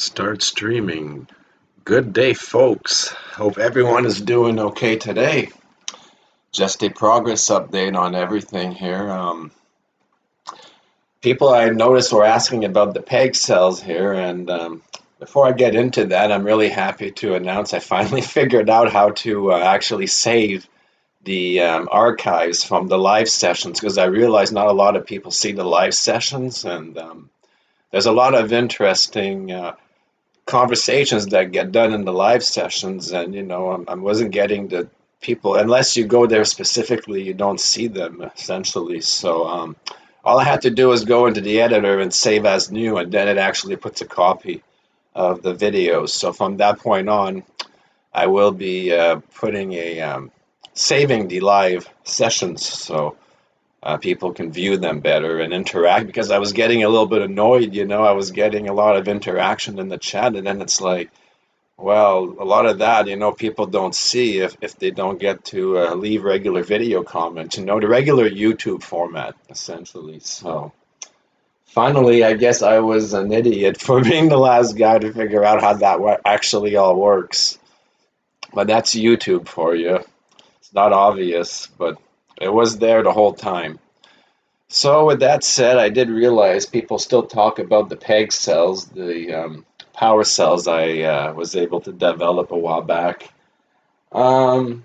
Start streaming. Good day, folks. Hope everyone is doing okay today. Just a progress update on everything here. People I noticed were asking about the peg cells here, and before I get into that, I'm really happy to announce I finally figured out how to actually save the archives from the live sessions because I realized not a lot of people see the live sessions, and there's a lot of interesting conversations that get done in the live sessions, and I wasn't getting the people unless you go there specifically. You don't see them essentially. So all I had to do was go into the editor and save as new, and then it actually puts a copy of the videos. So from that point on, I will be putting a saving the live sessions so people can view them better and interact, because I was getting a little bit annoyed. I was getting a lot of interaction in the chat, and then it's like, well, a lot of that, people don't see if they don't get to leave regular video comments, the regular YouTube format, essentially. So finally, I guess I was an idiot for being the last guy to figure out how that actually all works. But that's YouTube for you. It's not obvious, but it was there the whole time. So with that said, I did realize people still talk about the PEG cells, the power cells I was able to develop a while back. I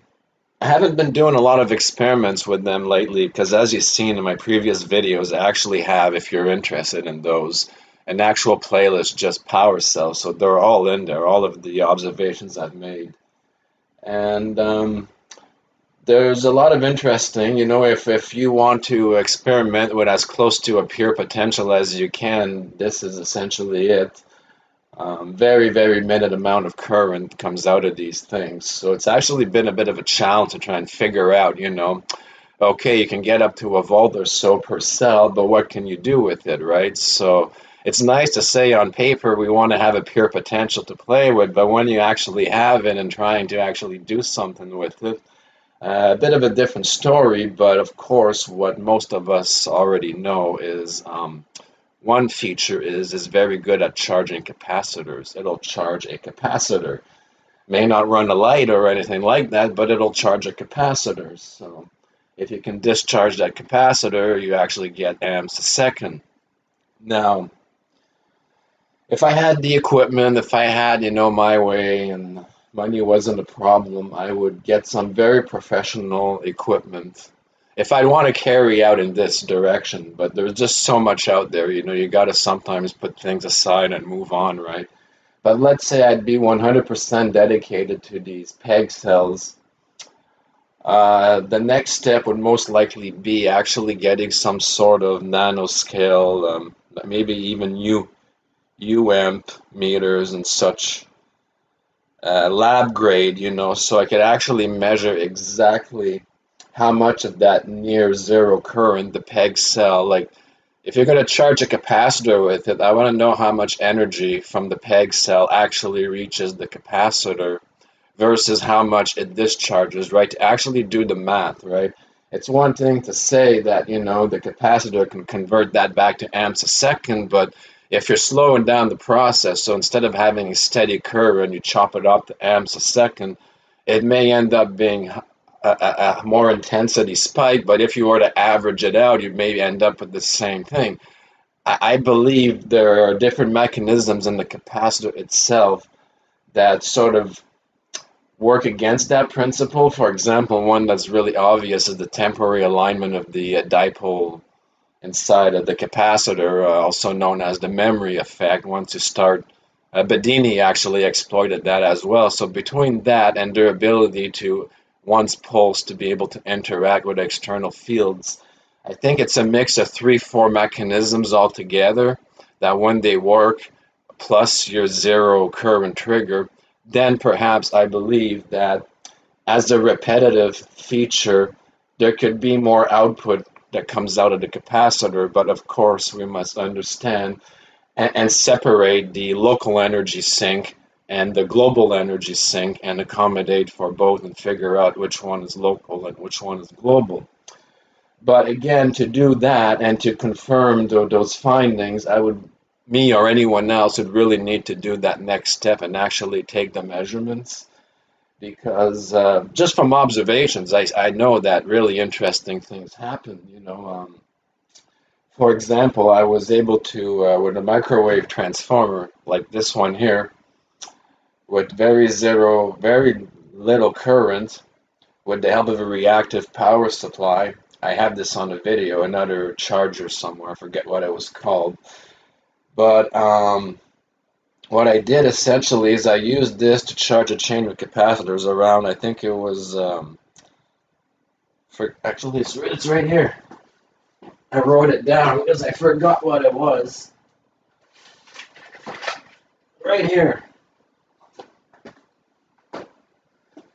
haven't been doing a lot of experiments with them lately because, as you've seen in my previous videos, I actually have, if you're interested in those, an actual playlist just power cells. So they're all in there, all of the observations I've made. And there's a lot of interesting, if you want to experiment with as close to a pure potential as you can, this is essentially it. Very, very minute amount of current comes out of these things. So it's actually been a bit of a challenge to try and figure out, okay, you can get up to a volt or so per cell, but what can you do with it, right? So it's nice to say on paper we want to have a pure potential to play with, but when you actually have it and trying to actually do something with it, a bit of a different story. But of course, what most of us already know is one feature is very good at charging capacitors. It'll charge a capacitor. May not run a light or anything like that, but it'll charge a capacitor. So if you can discharge that capacitor, you actually get amps a second. Now, if I had the equipment, if I had, my way, and money wasn't a problem, I would get some very professional equipment if I'd want to carry out in this direction. But there's just so much out there, you got to sometimes put things aside and move on, right? But let's say I'd be 100% dedicated to these PEG cells. The next step would most likely be actually getting some sort of nanoscale, maybe even UAmp meters and such, lab grade, so I could actually measure exactly how much of that near zero current the PEG cell, like if you're going to charge a capacitor with it, I want to know how much energy from the PEG cell actually reaches the capacitor versus how much it discharges, right? To actually do the math, right? It's one thing to say that, the capacitor can convert that back to amps a second, but if you're slowing down the process, so instead of having a steady curve and you chop it up to amps a second, it may end up being a more intensity spike, but if you were to average it out, you may end up with the same thing. I believe there are different mechanisms in the capacitor itself that sort of work against that principle. For example, one that's really obvious is the temporary alignment of the dipole inside of the capacitor, also known as the memory effect. Once you start, Bedini actually exploited that as well. So between that and their ability to once pulse to be able to interact with external fields, I think it's a mix of 3-4 mechanisms altogether that when they work, plus your zero current trigger, then perhaps I believe that as a repetitive feature, there could be more output that comes out of the capacitor. But of course, we must understand and separate the local energy sink and the global energy sink and accommodate for both and figure out which one is local and which one is global. But again, to do that and to confirm those findings, I would me or anyone else would really need to do that next step and actually take the measurements. Because just from observations, I know that really interesting things happen. For example, I was able to, with a microwave transformer like this one here, with very little current, with the help of a reactive power supply. I have this on a video, another charger somewhere, I forget what it was called. But what I did essentially is I used this to charge a chain of capacitors around, I think it was, actually it's right here. I wrote it down because I forgot what it was. Right here.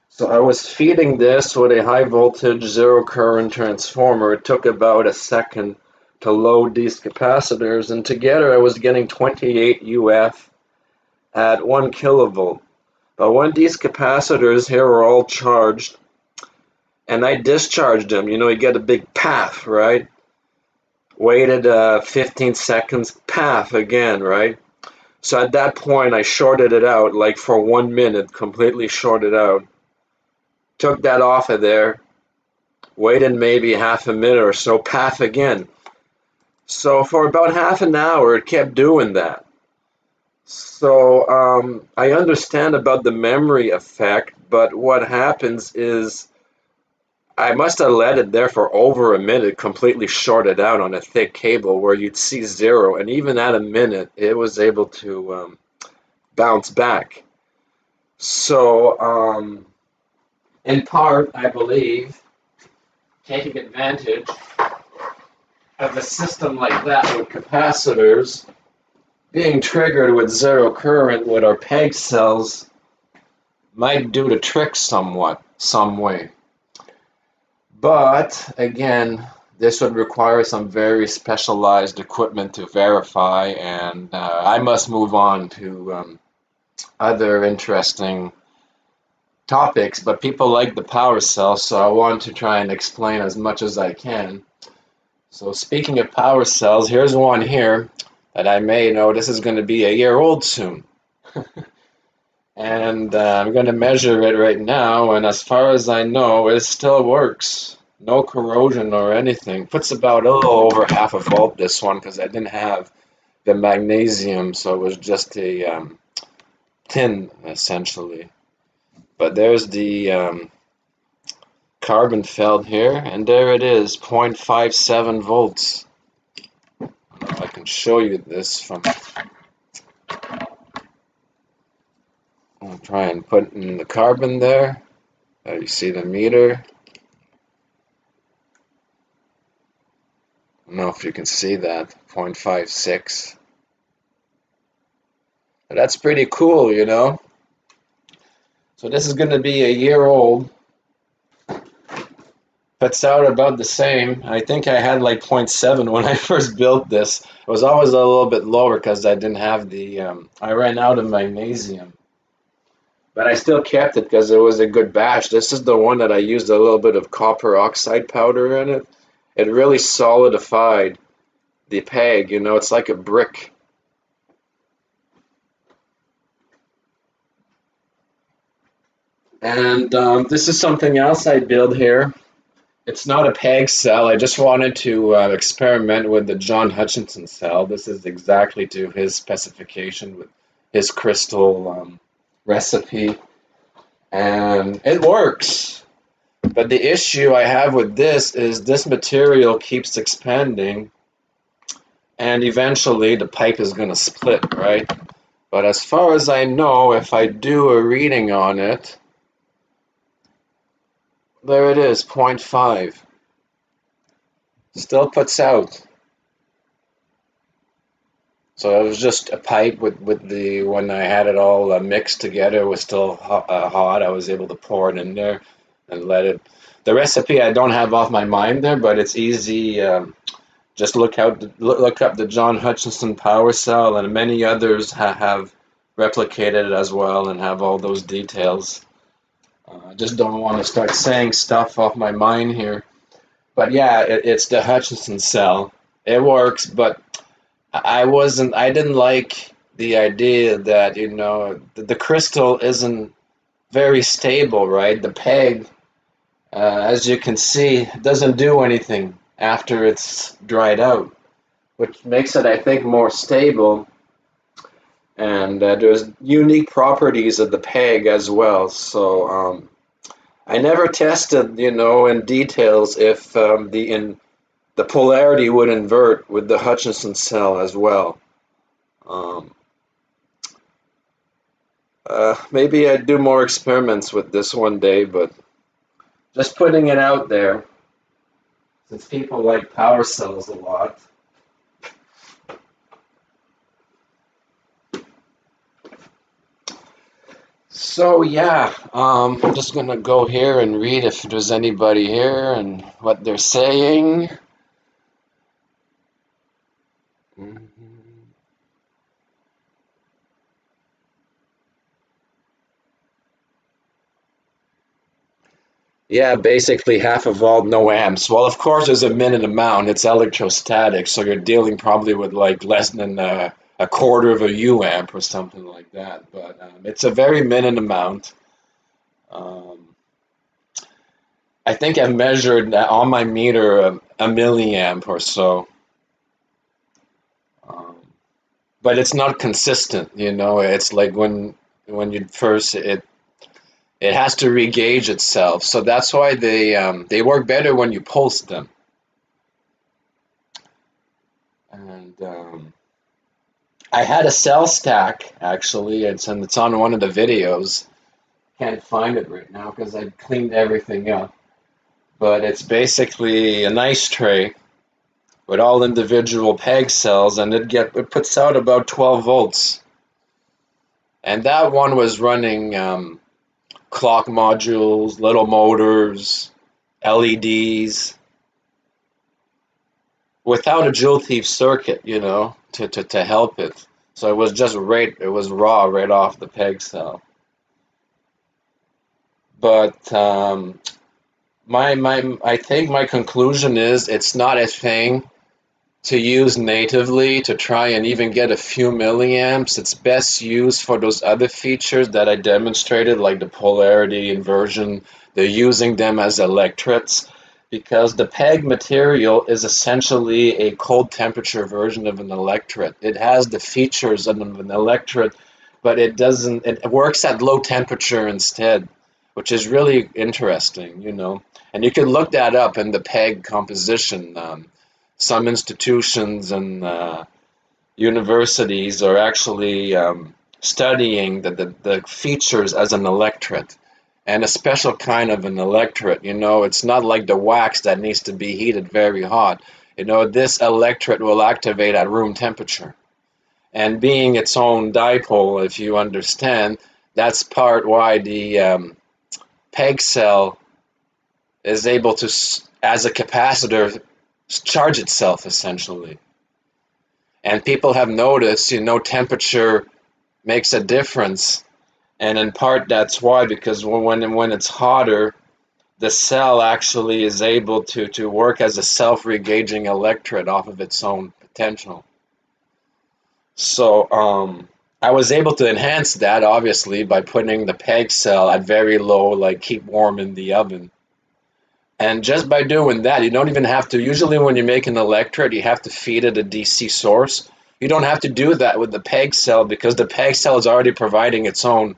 So I was feeding this with a high voltage zero current transformer. It took about a second to load these capacitors, and together I was getting 28 UF at 1 kilovolt. But when these capacitors here were all charged, and I discharged them, you get a big path, right? Waited 15 seconds, path again, right? So at that point I shorted it out, like for 1 minute, completely shorted out. Took that off of there, waited maybe half a minute or so, path again. So for about half an hour it kept doing that. So I understand about the memory effect, but what happens is I must have let it there for over a minute, completely shorted out on a thick cable where you'd see zero, and even at a minute it was able to bounce back. So in part, I believe, taking advantage of a system like that with capacitors being triggered with zero current with our PEG cells might do the trick somewhat, some way. But again, this would require some very specialized equipment to verify, and I must move on to other interesting topics, but people like the power cell, so I want to try and explain as much as I can. So speaking of power cells, here's one here that I may know this is going to be a year old soon. And I'm going to measure it right now, and as far as I know, it still works. No corrosion or anything. Puts about a little over half a volt, this one, because I didn't have the magnesium, so it was just a tin, essentially. But there's the carbon felt here, and there it is, 0.57 volts. I can show you this from... I'll try and put in the carbon there. You see the meter. I don't know if you can see that, 0.56. But that's pretty cool, So this is going to be a year old. Puts out about the same. I think I had like 0.7 when I first built this. It was always a little bit lower because I didn't have the, I ran out of magnesium. But I still kept it because it was a good batch. This is the one that I used a little bit of copper oxide powder in it. It really solidified the peg, it's like a brick. And this is something else I built here. It's not a peg cell. I just wanted to experiment with the John Hutchinson cell. This is exactly to his specification with his crystal recipe. And it works. But the issue I have with this is this material keeps expanding, and eventually the pipe is going to split, right? But as far as I know, if I do a reading on it, there it is, 0.5. Still puts out. So it was just a pipe with the, when I had it all mixed together, it was still hot. I was able to pour it in there and let it. The recipe I don't have off my mind there, but it's easy. Just look up the John Hutchinson power cell, and many others have replicated it as well and have all those details. I just don't want to start saying stuff off my mind here. But yeah, it's the Hutchinson cell. It works, but I didn't like the idea that, the crystal isn't very stable, right? The peg, as you can see, doesn't do anything after it's dried out, which makes it, I think, more stable. And there's unique properties of the peg as well. So I never tested, in details if the polarity would invert with the Hutchinson cell as well. Um, Maybe I'd do more experiments with this one day, but just putting it out there, since people like power cells a lot. So yeah, I'm just gonna go here and read if there's anybody here and what they're saying. Yeah, basically half of all no amps. Well, of course, there's a minute amount. It's electrostatic, so you're dealing probably with like less than a quarter of a U amp or something like that. But it's a very minute amount. Um, I think I measured on my meter a milliamp or so. Um, but it's not consistent, It's like when you first it has to regauge itself. So that's why they work better when you pulse them. And I had a cell stack actually. It's on one of the videos. Can't find it right now because I cleaned everything up. But it's basically a nice tray with all individual peg cells, and it puts out about 12 volts. And that one was running clock modules, little motors, LEDs, without a joule thief circuit, to help it. So it was just it was raw right off the peg cell. But I think my conclusion is it's not a thing to use natively to try and even get a few milliamps. It's best used for those other features that I demonstrated, like the polarity inversion. They're using them as electrodes because the PEG material is essentially a cold temperature version of an electrode. It has the features of an electrode, but it works at low temperature instead, which is really interesting. And you can look that up in the PEG composition. Some institutions and universities are actually studying the features as an electrode and a special kind of an electrode. It's not like the wax that needs to be heated very hot. This electrode will activate at room temperature. And being its own dipole, if you understand, that's part why the PEG cell is able to, as a capacitor, charge itself essentially. And people have noticed, temperature makes a difference. And in part that's why, because when it's hotter, the cell actually is able to work as a self-regaging electrode off of its own potential. So I was able to enhance that obviously by putting the PEG cell at very low, like keep warm in the oven. And just by doing that, you don't even have to, usually when you make an electrode, you have to feed it a DC source. You don't have to do that with the PEG cell because the PEG cell is already providing its own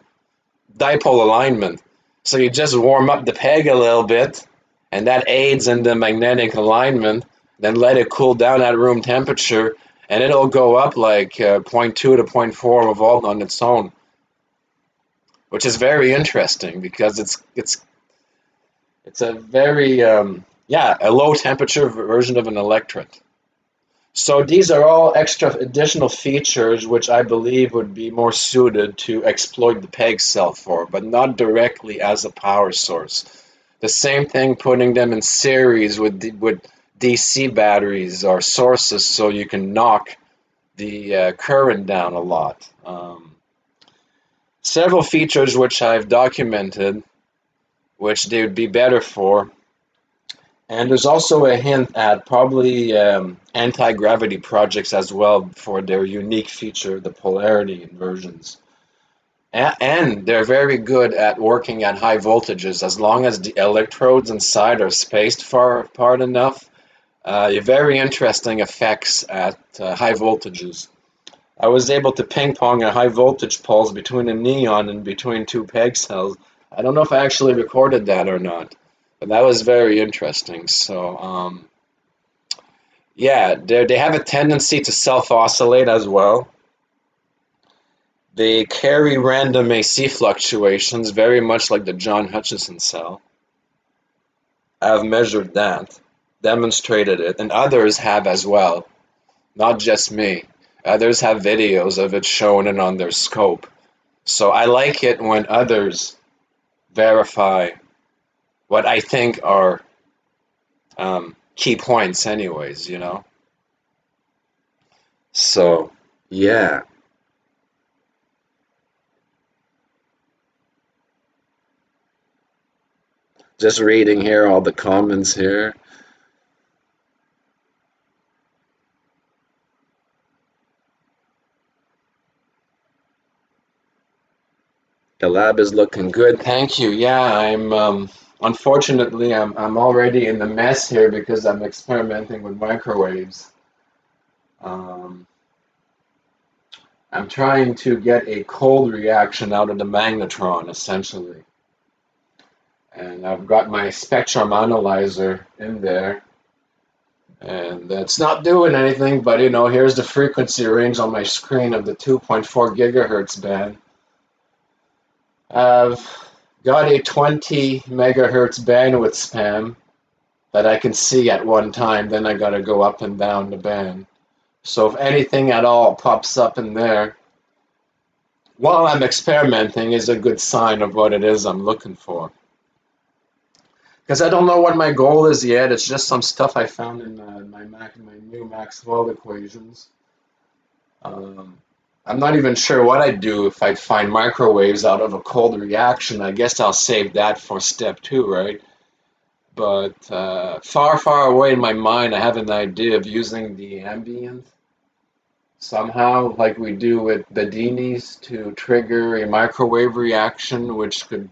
dipole alignment. So you just warm up the PEG a little bit, and that aids in the magnetic alignment, then let it cool down at room temperature, and it'll go up like 0.2 to 0.4 of a volt on its own, which is very interesting because it's a very, a low temperature version of an electrode. So these are all extra additional features which I believe would be more suited to exploit the PEG cell for, but not directly as a power source. The same thing putting them in series with DC batteries or sources so you can knock the current down a lot. Several features which I've documented which they would be better for. And there's also a hint at probably anti-gravity projects as well for their unique feature, the polarity inversions. And they're very good at working at high voltages as long as the electrodes inside are spaced far apart enough. Very interesting effects at high voltages. I was able to ping pong a high voltage pulse between a neon and between two peg cells. I don't know if I actually recorded that or not, but that was very interesting. So, yeah, they have a tendency to self-oscillate as well. They carry random AC fluctuations, very much like the John Hutchison cell. I've measured that, demonstrated it, and others have as well, not just me. Others have videos of it shown and on their scope. So I like it when others verify what I think are key points anyways, you know? So, yeah. Just reading here all the comments here. The lab is looking good. Thank you. Yeah, I'm unfortunately I'm already in the mess here because I'm experimenting with microwaves. Um, I'm trying to get a cold reaction out of the magnetron essentially. And I've got my spectrum analyzer in there. And it's not doing anything, but you know, here's the frequency range on my screen of the 2.4 gigahertz band. I've got a 20 megahertz bandwidth span that I can see at one time, then I gotta go up and down the band. So if anything at all pops up in there while I'm experimenting is a good sign of what it is I'm looking for. Because I don't know what my goal is yet, it's just some stuff I found in my new Maxwell equations. Um, I'm not even sure what I'd do if I'd find microwaves out of a cold reaction. I guess I'll save that for step two, right? But far, far away in my mind, I have an idea of using the ambient somehow, like we do with Bedini's, to trigger a microwave reaction, which could,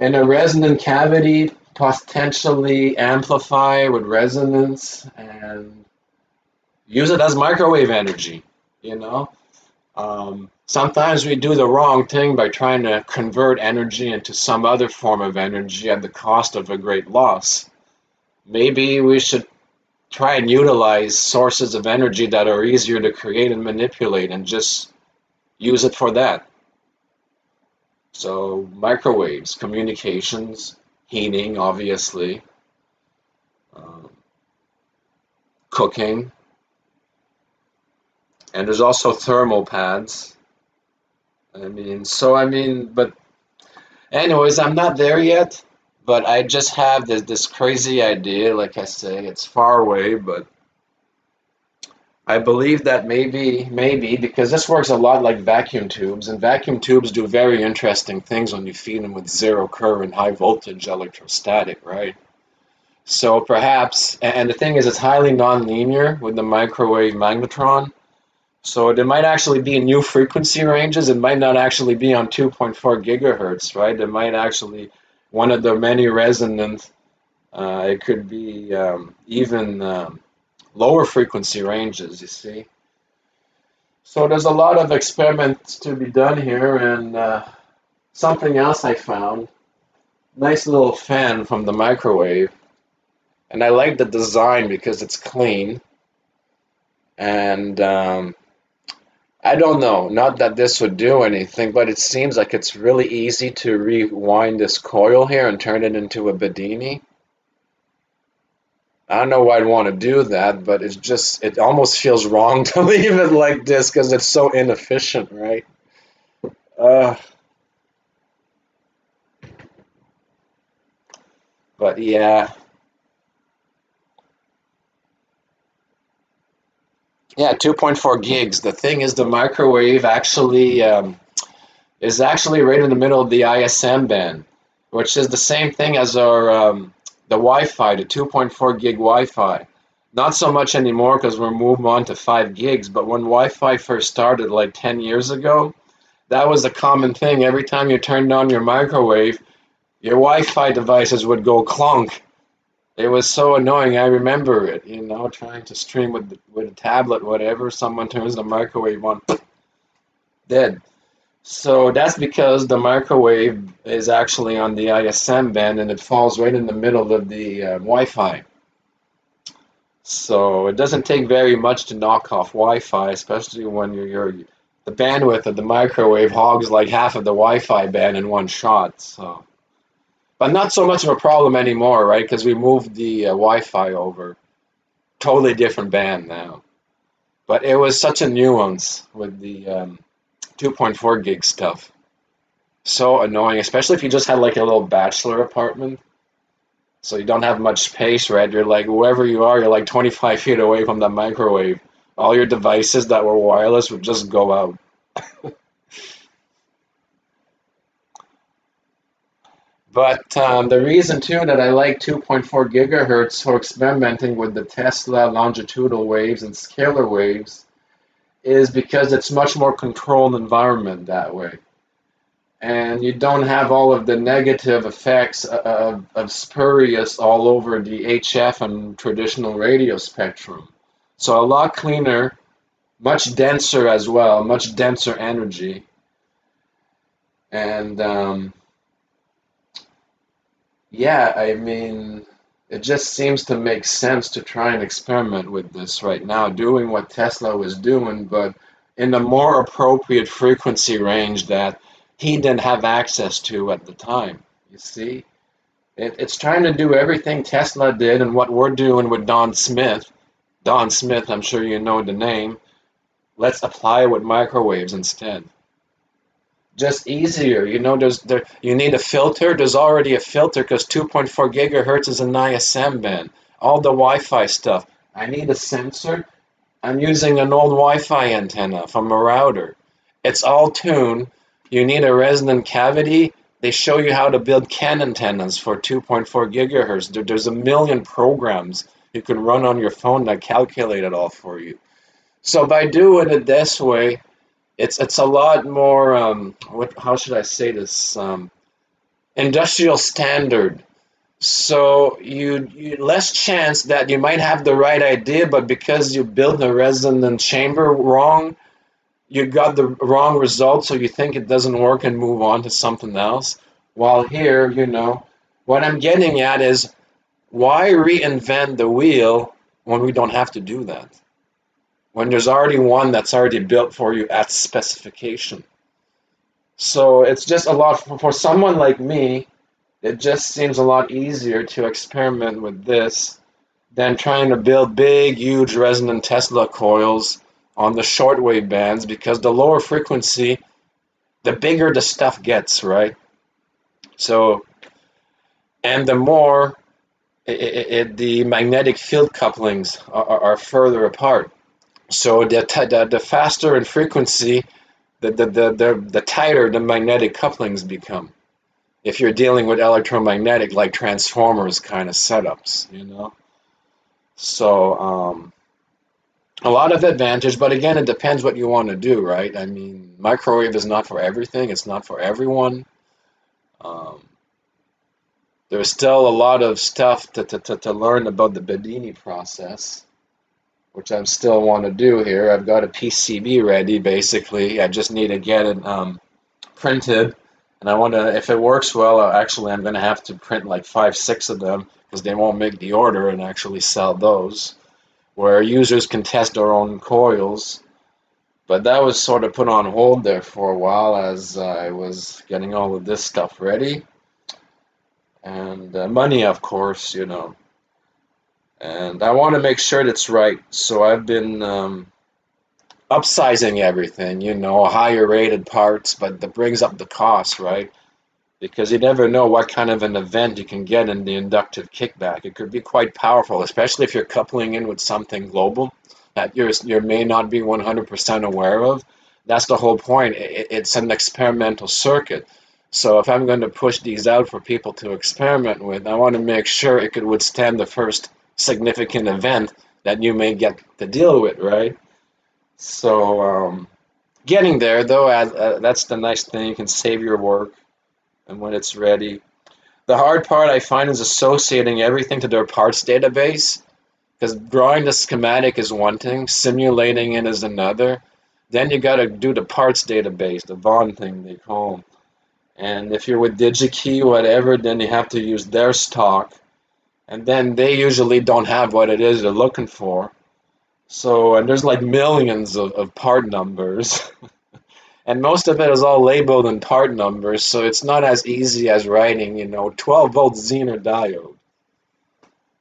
in a resonant cavity, potentially amplify with resonance and use it as microwave energy, you know? Sometimes we do the wrong thing by trying to convert energy into some other form of energy at the cost of a great loss. Maybe we should try and utilize sources of energy that are easier to create and manipulate and just use it for that. So microwaves, communications, heating, obviously, um, cooking, and there's also thermal pads. But anyways, I'm not there yet, but I just have this crazy idea, like I say, it's far away, but I believe that maybe, because this works a lot like vacuum tubes, and vacuum tubes do very interesting things when you feed them with zero current, high voltage electrostatic, right? So perhaps, and the thing is, it's highly nonlinear with the microwave magnetron. So there might actually be new frequency ranges. It might not actually be on 2.4 gigahertz, right? It might actually, one of the many resonant, it could be even lower frequency ranges, you see. So there's a lot of experiments to be done here, and something else I found, nice little fan from the microwave. And I like the design because it's clean. And I don't know, not that this would do anything, but it seems like it's really easy to rewind this coil here and turn it into a Bedini. I don't know why I'd want to do that, but it almost feels wrong to leave it like this because it's so inefficient, right? Uh, but yeah. Yeah, 2.4 gigs. The thing is, the microwave actually is actually right in the middle of the ISM band, which is the same thing as our the Wi-Fi, the 2.4 gig Wi-Fi. Not so much anymore because we're moving on to 5 gigs, but when Wi-Fi first started like 10 years ago, that was a common thing. Every time you turned on your microwave, your Wi-Fi devices would go clunk. It was so annoying. I remember it, trying to stream with a tablet, whatever. Someone turns the microwave on, dead. So that's because the microwave is actually on the ISM band and it falls right in the middle of the Wi-Fi. So it doesn't take very much to knock off Wi-Fi, especially when the bandwidth of the microwave hogs like half of the Wi-Fi band in one shot. So, but not so much of a problem anymore, right? Because we moved the Wi-Fi over, totally different band now. But it was such a nuance with the 2.4 gig stuff. So annoying, especially if you just had like a little bachelor apartment. So you don't have much space, right? You're like, wherever you are, you're like 25 feet away from the microwave. All your devices that were wireless would just go out. But the reason too that I like 2.4 gigahertz for experimenting with the Tesla longitudinal waves and scalar waves is because it's much more controlled environment that way. And you don't have all of the negative effects of spurious all over the HF and traditional radio spectrum. So a lot cleaner, much denser as well, much denser energy. And yeah, I mean, it just seems to make sense to try and experiment with this right now, doing what Tesla was doing, but in a more appropriate frequency range that he didn't have access to at the time. You see, it's trying to do everything Tesla did and what we're doing with Don Smith. Don Smith, I'm sure you know the name. Let's apply it with microwaves instead. Just easier, you need a filter. There's already a filter because 2.4 gigahertz is an ISM band. All the Wi-Fi stuff. I need a sensor. I'm using an old Wi-Fi antenna from a router. It's all tuned. You need a resonant cavity. They show you how to build CAN antennas for 2.4 gigahertz. There's a million programs you can run on your phone that calculate it all for you. So by doing it this way, it's a lot more, how should I say this, industrial standard. So you less chance that you might have the right idea, but because you build the resonant chamber wrong, you got the wrong result, so you think it doesn't work and move on to something else. While here, what I'm getting at is why reinvent the wheel when we don't have to do that? When there's already one that's already built for you at specification. So it's just a lot, for someone like me, it just seems a lot easier to experiment with this than trying to build big, huge resonant Tesla coils on the shortwave bands, because the lower frequency, the bigger the stuff gets, right? So, and the more the magnetic field couplings are further apart. So the faster in frequency, the tighter the magnetic couplings become. If you're dealing with electromagnetic, like transformers kind of setups, So a lot of advantage, but again, it depends what you want to do, right? I mean, microwave is not for everything. It's not for everyone. There's still a lot of stuff to learn about the Bedini process, which I still want to do here. I've got a PCB ready, basically. I just need to get it printed. And I want to, if it works well, actually, I'm going to have to print like 5, 6 of them because they won't make the order and actually sell those, where users can test their own coils. But that was sort of put on hold there for a while as I was getting all of this stuff ready. And money, of course, And I want to make sure that's right. So I've been upsizing everything, higher rated parts, but that brings up the cost, right? Because you never know what kind of an event you can get in the inductive kickback. It could be quite powerful, especially if you're coupling in with something global that you may not be 100% aware of. That's the whole point. It's an experimental circuit. So if I'm going to push these out for people to experiment with, I want to make sure it could withstand the first significant event that you may get to deal with, right? So getting there, though, that's the nice thing. You can save your work, and when it's ready. The hard part I find is associating everything to their parts database, because drawing the schematic is one thing, simulating it is another. Then you got to do the parts database, the bond thing they call them. And if you're with DigiKey, whatever, then you have to use their stock. And then they usually don't have what it is they're looking for. So, and there's like millions of part numbers. And most of it is all labeled in part numbers, so it's not as easy as writing, 12-volt Zener diode.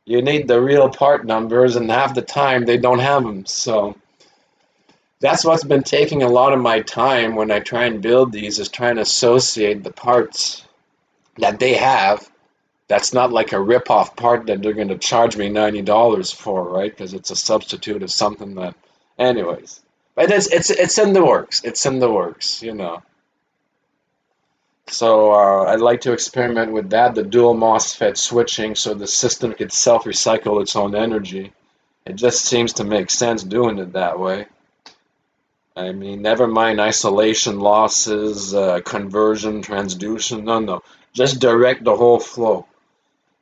You need the real part numbers, and half the time they don't have them. So that's what's been taking a lot of my time when I try and build these, is trying to associate the parts that they have. That's not like a rip-off part that they're going to charge me $90 for, right? Because it's a substitute of something that, anyways. But it's in the works. It's in the works. So I'd like to experiment with that, the dual MOSFET switching, so the system could self-recycle its own energy. It just seems to make sense doing it that way. I mean, never mind isolation losses, conversion, transduction, no. Just direct the whole flow.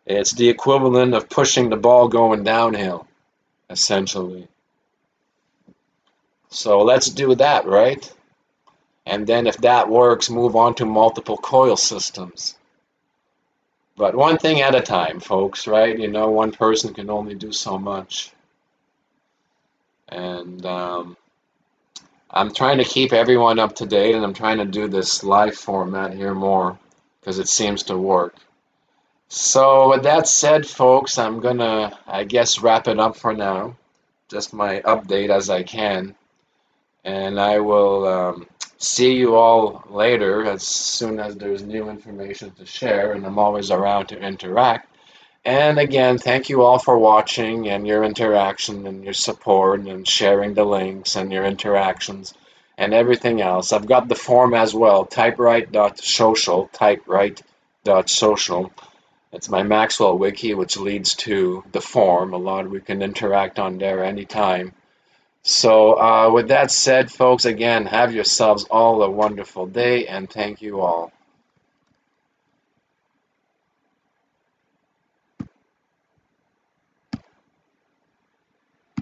It's the equivalent of pushing the ball going downhill, essentially. So let's do that, right? And then if that works, move on to multiple coil systems. But one thing at a time, folks, right? One person can only do so much. And I'm trying to keep everyone up to date, and I'm trying to do this live format here more because it seems to work. So with that said, folks, I'm gonna, I guess, wrap it up for now. Just my update as I can. And I will see you all later as soon as there's new information to share, and I'm always around to interact. And again, thank you all for watching and your interaction and your support and sharing the links and your interactions and everything else. I've got the form as well, typewrite.social, typewrite.social. It's my Maxwell wiki, which leads to the forum. We can interact on there anytime. So with that said, folks, again, have yourselves all a wonderful day, and thank you all.